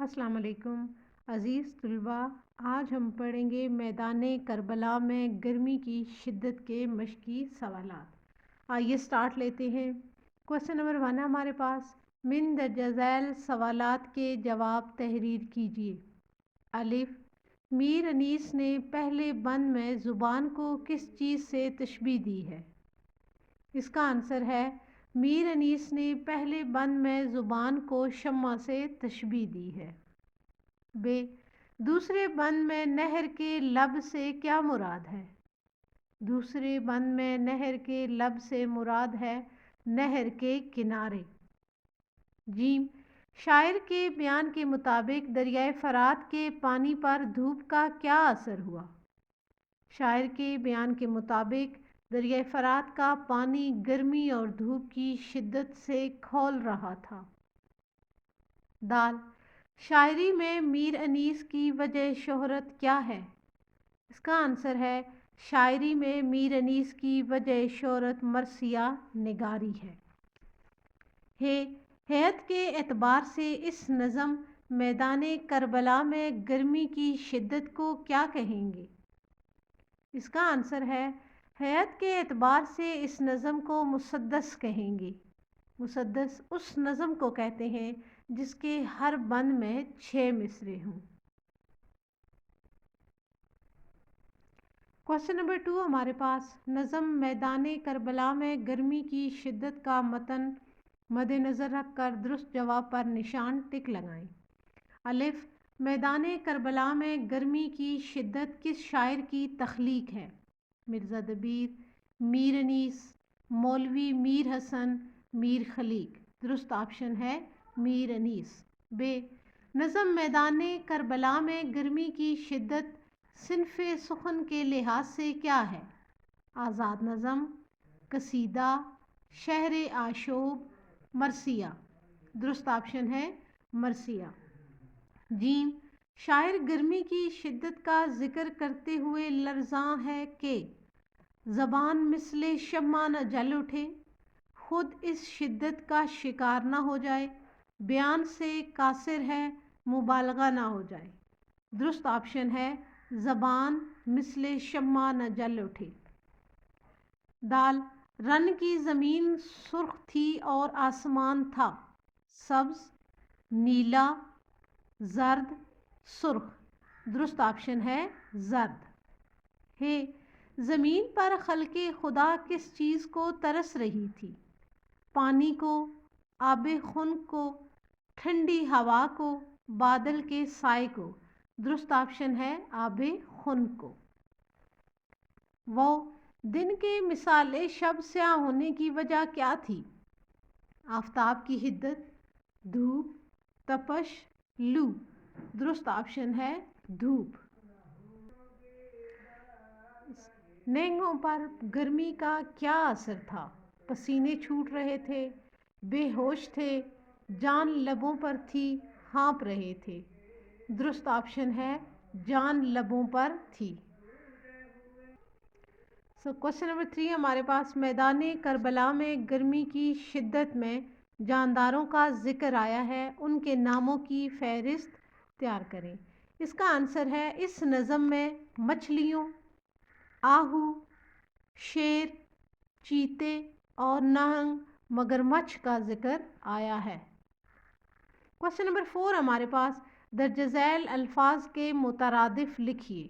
अस्सलाम वालेकुम अज़ीज़ तलबा। आज हम पढ़ेंगे मैदान करबला में गर्मी की शिद्दत के मशक़ी सवालात। आइए स्टार्ट लेते हैं। क्वेश्चन नंबर 1 है हमारे पास। मिन दर्ज झैल सवालात के जवाब तहरीर कीजिए। अलिफ, मीर अनीस ने पहले बंद में ज़ुबान को किस चीज़ से तशबीह दी है? इसका आंसर है मीर अनीस ने पहले बंद में ज़ुबान को शम्मा से तशबीह दी है। बे, दूसरे बंद में नहर के लब से क्या मुराद है? दूसरे बंद में नहर के लब से मुराद है नहर के किनारे। जीम, शायर के बयान के मुताबिक दरियाए फरात के पानी पर धूप का क्या असर हुआ? शायर के बयान के मुताबिक दरियाए फरात का पानी गर्मी और धूप की शिद्दत से खौल रहा था। दाल, शायरी में मीर अनीस की वजह शोहरत क्या है? इसका आंसर है शायरी में मीर अनीस की वजह शोहरत मरसिया निगारी है। हैत के एतबार से इस नज़म मैदान करबला में गर्मी की शिद्दत को क्या कहेंगे? इसका आंसर है हैत के एतबार से इस नज़म को मुसद्दस कहेंगे। मुसद्दस उस नज़म को कहते हैं जिसके हर बंद में 6 मिसरे हों। क्वेश्चन नंबर 2 हमारे पास। नज़म मैदान करबला में गर्मी की शिद्दत का मतन मद्देनज़र रख कर दुरुस्त जवाब पर निशान टिक लगाएं। अलिफ, मैदान करबला में गर्मी की शिद्दत किस शायर की तख्लीक है? मिर्ज़ा दबीर, मीर अनीस, मौलवी मीर हसन, मीर खलीक। दुरुस्त ऑप्शन है मीर अनीस। बे, नज़म मैदान करबला में गर्मी की शिद्दत सिन्फ़े सुखन के लिहाज से क्या है? आज़ाद नज़म, कसीदा, शहर आशोब, मरसिया। दुरुस्त ऑप्शन है मरसिया। जीम, शायर गर्मी की शिद्दत का जिक्र करते हुए लर्ज़ां है कि ज़बान मिसले शम्मा न जल उठे, खुद इस शिद्दत का शिकार न हो जाए, बयान से कासिर है मुबालगा ना हो जाए। दुरुस्त ऑप्शन है ज़बान मिसले शम्मा न जल उठे। दाल, रन की ज़मीन सुर्ख थी और आसमान था सब्ज़, नीला, जर्द, सुर्ख। दुरुस्त ऑप्शन है जर्द। है, ज़मीन पर खल्के खुदा किस चीज़ को तरस रही थी? पानी को, आबे खुन को, ठंडी हवा को, बादल के साए को। दुरुस्त ऑप्शन है आबे खुन को। वो दिन के मिसाले शब स्याह होने की वजह क्या थी? आफताब की हिद्दत, धूप, तपश, लू। दुरुस्त ऑप्शन है धूप। नेंगों पर गर्मी का क्या असर था? पसीने छूट रहे थे, बेहोश थे, जान लबों पर थी, हाँप रहे थे। दुरुस्त ऑप्शन है जान लबों पर थी। क्वेश्चन नंबर 3 हमारे पास। मैदान करबला में गर्मी की शिद्दत में जानदारों का जिक्र आया है, उनके नामों की फहरिस्त तैयार करें। इसका आंसर है इस नज़म में मछलियों, आहू, शेर, चीते और नहंग मगरमच्छ का जिक्र आया है। क्वेश्चन नंबर 4 हमारे पास। दर्ज झैल अल्फाज के मुतरादिफ लिखिए।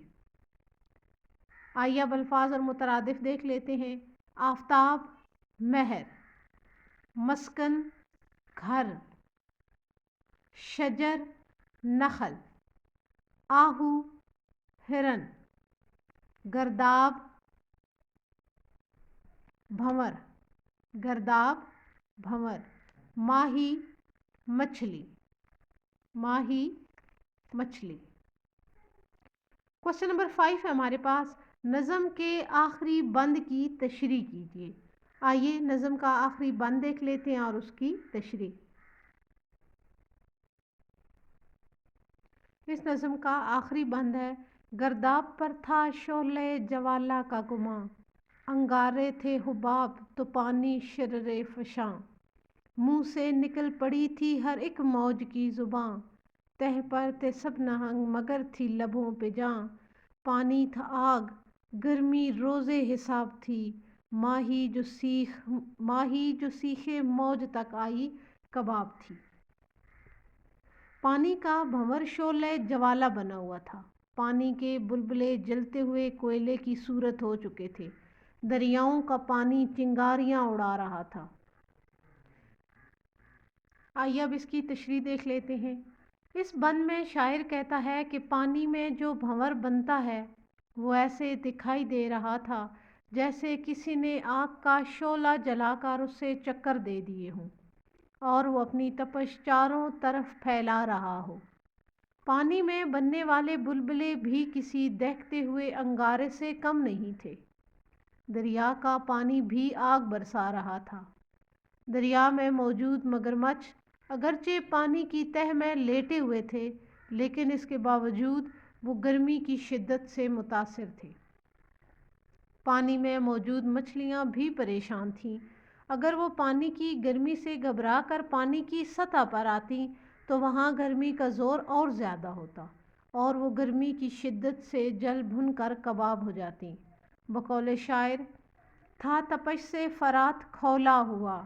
आइए अब अल्फाज और मुतरादिफ देख लेते हैं। आफताब, महर, मस्कन, घर, शजर, नखल, आहू, हिरन, गर्दाब, भंवर, गर्दाब, भंवर, माही, मछली, माही, मछली। क्वेश्चन नंबर 5 है हमारे पास। नज़म के आखिरी बंद की तशरीह कीजिए। आइए नज़म का आखिरी बंद देख लेते हैं और उसकी तशरीह। इस नज़म का आखिरी बंद है। गर्दाब पर था शोले जवाला का गुमां, अंगारे थे हुबाब तो पानी शर्रे फशां, मुँह से निकल पड़ी थी हर एक मौज की ज़ुबां, تہ پر تھے سب نہنگ مگر تھی لبوں پہ جاں، پانی تھا آگ گرمی روزے حساب تھی، ماہی جو سیخے موج تک آئی کباب تھی۔ پانی کا بھنور شعلہ جوالا بنا ہوا تھا، پانی کے بلبلے جلتے ہوئے کوئلے کی صورت ہو چکے تھے، دریاؤں کا پانی چنگاریاں اڑا رہا تھا۔ آئیے اب اس کی تشریح دیکھ لیتے ہیں۔ اس بند میں شاعر کہتا ہے کہ پانی میں جو بھنور بنتا ہے وہ ایسے دکھائی دے رہا تھا جیسے کسی نے آگ کا شعلہ جلا کر اسے چکر دے دیے ہوں اور وہ اپنی تپش چاروں طرف پھیلا رہا ہو۔ پانی میں بننے والے بلبلے بھی کسی دہکتے ہوئے انگارے سے کم نہیں تھے۔ دریا کا پانی بھی آگ برسا رہا تھا۔ دریا میں موجود مگرمچھ اگرچہ پانی کی تہ میں لیٹے ہوئے تھے لیکن اس کے باوجود وہ گرمی کی شدت سے متاثر تھے۔ پانی میں موجود مچھلیاں بھی پریشان تھیں، اگر وہ پانی کی گرمی سے گھبرا کر پانی کی سطح پر آتی تو وہاں گرمی کا زور اور زیادہ ہوتا اور وہ گرمی کی شدت سے جل بھن کر کباب ہو جاتی۔ بقول شاعر، تھا تپش سے فرات کھولا ہوا،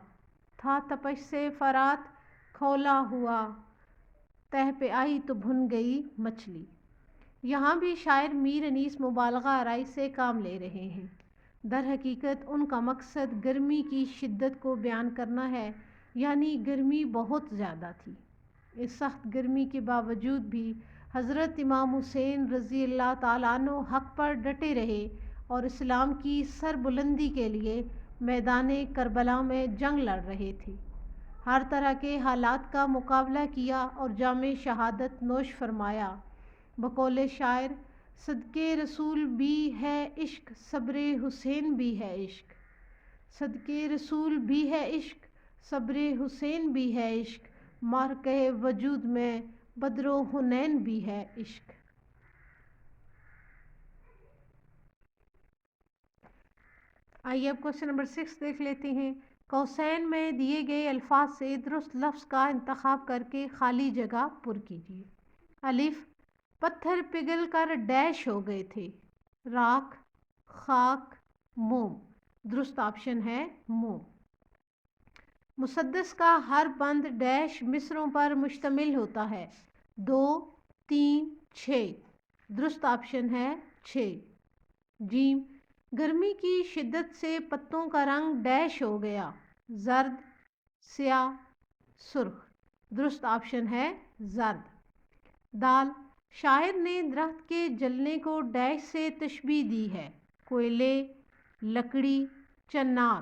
تھا تپش سے فرات کھولا ہوا، تہ پہ آئی تو بھن گئی مچھلی۔ یہاں بھی شاعر میر انیس مبالغہ آرائی سے کام لے رہے ہیں۔ در حقیقت ان کا مقصد گرمی کی شدت کو بیان کرنا ہے، یعنی گرمی بہت زیادہ تھی۔ اس سخت گرمی کے باوجود بھی حضرت امام حسین رضی اللہ تعالیٰ عنہ حق پر ڈٹے رہے اور اسلام کی سربلندی کے لیے میدان کربلا میں جنگ لڑ رہے تھے، ہر طرح کے حالات کا مقابلہ کیا اور جام شہادت نوش فرمایا۔ بقول شاعر، صدقے رسول بھی ہے عشق، صبر حسین بھی ہے عشق، صدقے رسول بھی ہے عشق، صبر حسین بھی ہے عشق، معرکہ وجود میں بدر و حنین بھی ہے عشق۔ آئیے اب کوشچن نمبر 6 دیکھ لیتے ہیں۔ قوسین میں دیے گئے الفاظ سے درست لفظ کا انتخاب کر کے خالی جگہ پر کیجیے۔ الف، پتھر پگھل کر ڈیش ہو گئے تھے، راکھ، خاک، موم۔ درست آپشن ہے موم۔ مسدس کا ہر بند ڈیش مصروں پر مشتمل ہوتا ہے، 2، 3، 6۔ درست آپشن ہے 6۔ جیم، گرمی کی شدت سے پتوں کا رنگ ڈیش ہو گیا، زرد، سیاہ، سرخ۔ درست آپشن ہے زرد۔ دال، شاعر نے درخت کے جلنے کو ڈیش سے تشبیہ دی ہے، کوئلے، لکڑی، چنار۔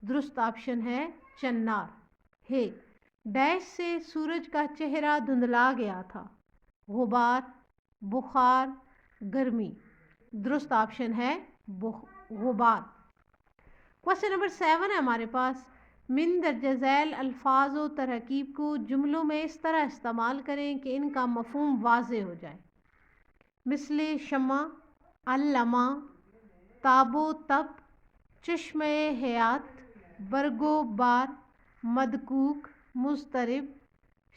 درست آپشن ہے چنار۔ ہے، ڈیش سے سورج کا چہرہ دھندلا گیا تھا، غبار، بخار، گرمی۔ درست آپشن ہے غبار۔ کوشچن نمبر 7 ہے ہمارے پاس، من درجہ ذیل الفاظ و ترکیب کو جملوں میں اس طرح استعمال کریں کہ ان کا مفہوم واضح ہو جائے۔ مثل شمع، علامہ، تاب و تب، چشمہ حیات، برگ و بار، مدکوک، مضطرب،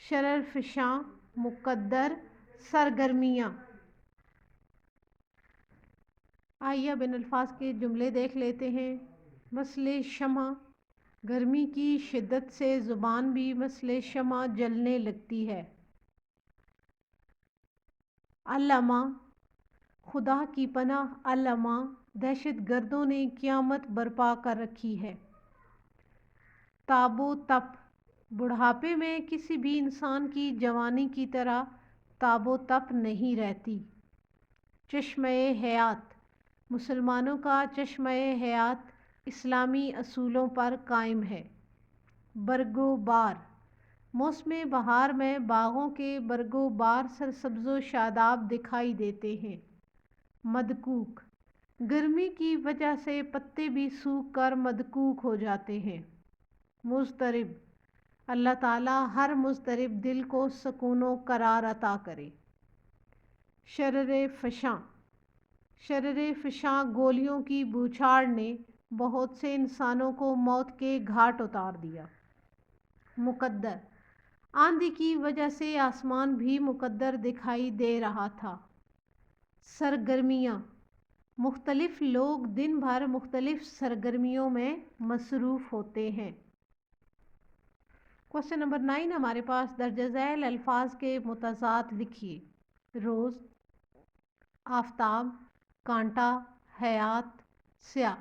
شرر فشاں، مقدر، سرگرمیاں۔ آئیے اب ان الفاظ کے جملے دیکھ لیتے ہیں۔ مثل شمع، گرمی کی شدت سے زبان بھی مثل شمع جلنے لگتی ہے۔ علامہ، خدا کی پناہ، علامہ، دہشت گردوں نے قیامت برپا کر رکھی ہے۔ تاب و تپ، بڑھاپے میں کسی بھی انسان کی جوانی کی طرح تاب و تپ نہیں رہتی۔ چشمہ حیات، مسلمانوں کا چشمہ حیات اسلامی اصولوں پر قائم ہے۔ برگ و بار، موسم بہار میں باغوں کے برگ و بار سرسبز و شاداب دکھائی دیتے ہیں۔ مدکوک، گرمی کی وجہ سے پتے بھی سوکھ کر مدکوک ہو جاتے ہیں۔ مضطرب، اللہ تعالیٰ ہر مضطرب دل کو سکون و قرار عطا کرے۔ شرر فشاں، شرر فشاں گولیوں کی بوچھاڑ نے بہت سے انسانوں کو موت کے گھاٹ اتار دیا۔ مقدر، आंधी की वजह से आसमान भी मुकद्दर दिखाई दे रहा था। सरगर्मियाँ, मुख्तलिफ लोग दिन भर मुख्तलिफ सरगर्मियों में मसरूफ़ होते हैं। क्वेश्चन नंबर 9 हमारे पास, दर्ज झैल अल्फाज के मुतज़ाद लिखिए। रोज़, आफ़ताब, कांटा, हयात, स्याह,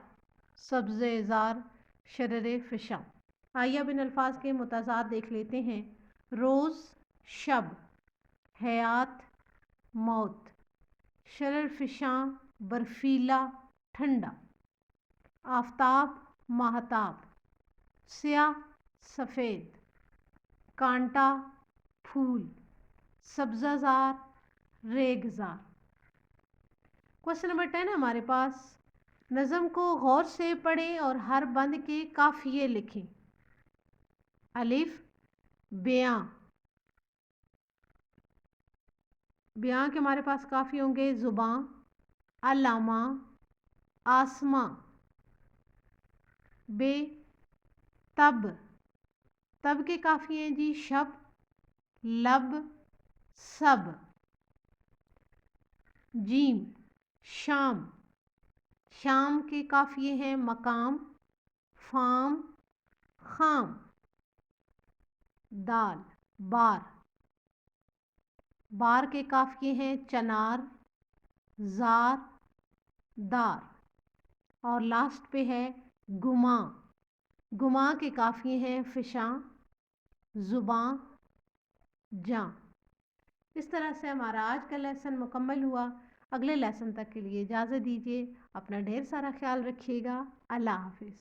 सब्ज़े ज़ार, शरर फ़िशां। आइए अब इन अल्फाज के मुतज़ाद देख लेते हैं। रोज़ शब, हयात मौत, शरर फ़िशां बर्फीला ठंडा, आफ़ताब महताब, स्याह सफ़ेद, कांटा फूल, सब्ज़ाज़ार रेगज़ार। क्वेश्चन नंबर 10 हमारे पास, नज़म को गौर से पढ़ें और हर बंद के काफ़िये लिखें। अलिफ, बयां, बयां के हमारे पास काफ़िये होंगे ज़ुबां, अलामा, आसमां। बे, तब, तब के काफ़िये हैं जी शब, लब, सब। जीम, शाम, शाम के काफ़िये हैं मकाम, फाम, खाम। दाल, बार, बार के काफ़िये हैं चनार, ज़ार, दार। और लास्ट पे है गुमा, गुमा के काफ़िये हैं फ़िशां, ज़ुबां, जां। इस तरह से हमारा आज का लेसन मुकम्मल हुआ। अगले लेसन तक के लिए इजाज़त दीजिए। अपना ढेर सारा ख्याल रखिएगा। अल्लाह हाफ़िज़।